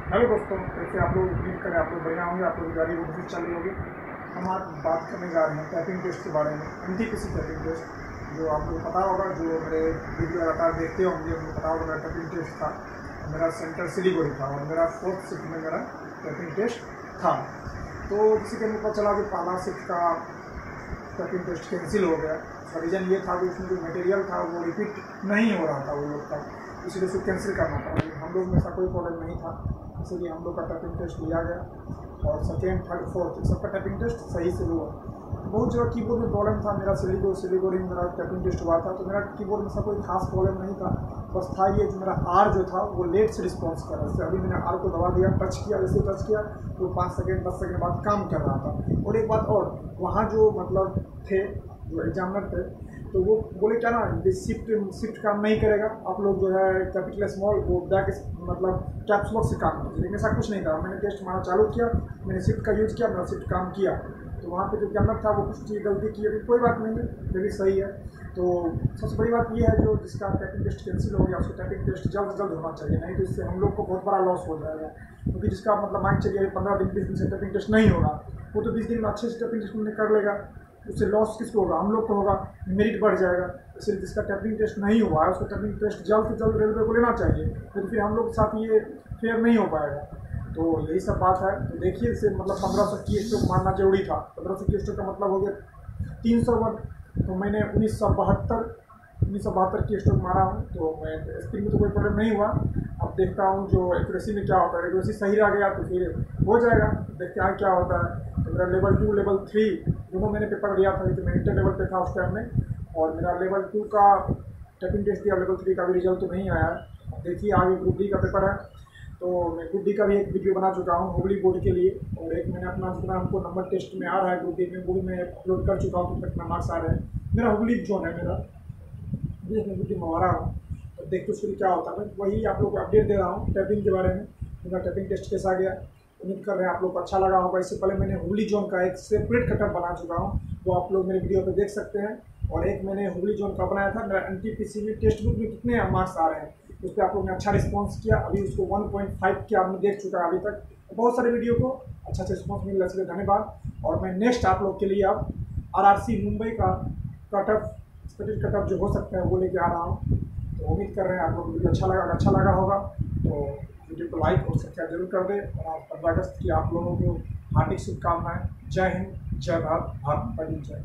Hello दोस्तों, जैसे आप लोग उम्मीद करें आप लोग बढ़िया होंगे। आप लोग गाड़ी बहुत चल रही होगी। हम आज बात करने जा रहे हैं टाइपिंग टेस्ट के बारे में। एनटीपीसी टाइपिंग टेस्ट जो आप लोग पता होगा, जो मेरे वीडियो लगातार देखते होंगे उनको पता होगा मेरा टाइपिंग टेस्ट था। मेरा सेंटर सिलीगुड़ी था और मेरा 4th शिफ्ट में मेरा टाइपिंग टेस्ट था। तो किसी के पता चला कि पहला शिफ्ट का टाइपिंग टेस्ट कैंसिल हो गया। उसका रीज़न ये था कि उसमें जो मटेरियल था वो रिपीट नहीं हो रहा था वो लोग का, इसलिए उसे कैंसिल करना पड़ा। लेकिन हम लोग में ऐसा कोई प्रॉब्लम नहीं था, इसलिए हम लोग का टाइपिंग टेस्ट लिया गया और सेकेंड, थर्ड, फोर्थ सबका टाइपिंग टेस्ट सही से हुआ। बहुत जगह कीबोर्ड में प्रॉब्लम था। मेरा सिलीगुड़ी में मेरा टाइपिंग टेस्ट हुआ था, तो मेरा कीबोर्ड में सब कोई खास प्रॉब्लम नहीं था। बस था ये जो मेरा आर जो था वो लेट से रिस्पॉन्स कर रहा था। अभी मैंने आर को दबा दिया, टच किया, जैसे टच किया तो 5 सेकेंड 10 सेकेंड बाद काम कर रहा था। और एक बात और, वहाँ जो मतलब थे जो एग्जामिनर थे, तो वो बोले क्या ना शिफ्ट काम नहीं करेगा, आप लोग जो है कैपिटल स्मॉल वो बैक मतलब कैप्स लॉक से काम कीजिए। लेकिन ऐसा कुछ नहीं था। मैंने टेस्ट हमारा चालू किया, मैंने शिफ्ट का यूज़ किया, मेरा शिफ्ट काम किया। तो वहाँ पे जो एग्जामिनर था वो कुछ गलती की, अभी कोई बात नहीं है, ये भी सही है। तो सबसे बड़ी बात ये है जो जिसका टाइपिंग टेस्ट कैंसिल हो गया उसको टाइपिंग टेस्ट जल्द से जल्द होना चाहिए, नहीं तो इससे हम लोग को बहुत बड़ा लॉस हो जाएगा। क्योंकि जिसका मतलब मान चलिए 15 दिन 20 दिन से टाइपिंग टेस्ट नहीं होगा, वो तो 20 दिन में अच्छे से टाइपिंग टेस्ट कर लेगा। उससे लॉस किसको होगा? हम लोग को होगा, मेरिट बढ़ जाएगा। इसलिए जिसका टाइपिंग टेस्ट नहीं हुआ है उसका टाइपिंग टेस्ट जल्द से जल्द रेलवे को लेना चाहिए, तो फिर हम लोग के साथ ये फेयर नहीं हो पाएगा। तो यही सब बात है। तो देखिए, इसे मतलब 1500 की स्ट्रोक मारना जरूरी था। 1500 की स्ट्रोक का मतलब हो गया 300 वर्ड। तो मैंने 1972 की स्ट्रोक मारा हूँ, तो मैं स्पीड में तो कोई प्रॉब्लम नहीं हुआ। अब देखता हूँ जो एक्यूरेसी में क्या होता है। एक्यूरेसी सही रह गया तो फिर हो जाएगा, देखते हैं क्या होता है। तो मेरा लेवल 2 लेवल 3 दोनों मैंने पेपर दिया था, तो मैं इंटर लेवल पे था उस टाइम में, और मेरा लेवल 2 का टाइपिंग टेस्ट दिया, लेवल 3 का भी रिजल्ट तो नहीं आया है। देखिए आगे ग्रुप डी का पेपर है, तो मैं ग्रुप डी का भी एक वीडियो बना चुका हूँ हुबली बोर्ड के लिए, और एक मैंने अपना जितना हमको नंबर टेस्ट में आ रहा है ग्रुप डी में वो भी मैं अपलोड कर चुका हूँ। तक मार्क्स आ रहे हैं। मेरा हुबली जोन है, मेरा ग्रुप डी में आ रहा हूँ। तो देखते उसके लिए क्या होता है। मैं वही आप लोग को अपडेट दे रहा हूँ टाइपिंग के बारे में। मेरा टाइपिंग टेस्ट कैसा गया, उम्मीद कर रहे हैं आप लोग को अच्छा लगा होगा। इससे पहले मैंने हुबली जोन का एक सेपरेट कटअप बना चुका हूँ, वो आप लोग मेरे वीडियो पे देख सकते हैं। और एक मैंने हुबली जोन का बनाया था, मेरा एनटीपीसी में टेक्स्ट बुक में कितने मार्क्स आ रहे हैं उस पर आप लोग ने अच्छा रिस्पॉन्स किया। अभी उसको 1.5 के आपने देख चुका है अभी तक। बहुत सारे वीडियो को अच्छा रिस्पॉन्स मिल रहा है, इसलिए धन्यवाद। और मैं नेक्स्ट आप लोग के लिए अब RRC मुंबई का कटअप, स्पेशल कटअप जो हो सकता है वो लेके आ रहा हूँ। तो उम्मीद कर रहे हैं आप लोग को वीडियो अच्छा लगा होगा। तो वीडियो को लाइक और सब्सक्राइब जरूर कर दें। और आज 15 अगस्त की आप लोगों को हार्दिक शुभकामनाएं। जय हिंद, जय भारत, भारत माता की जय।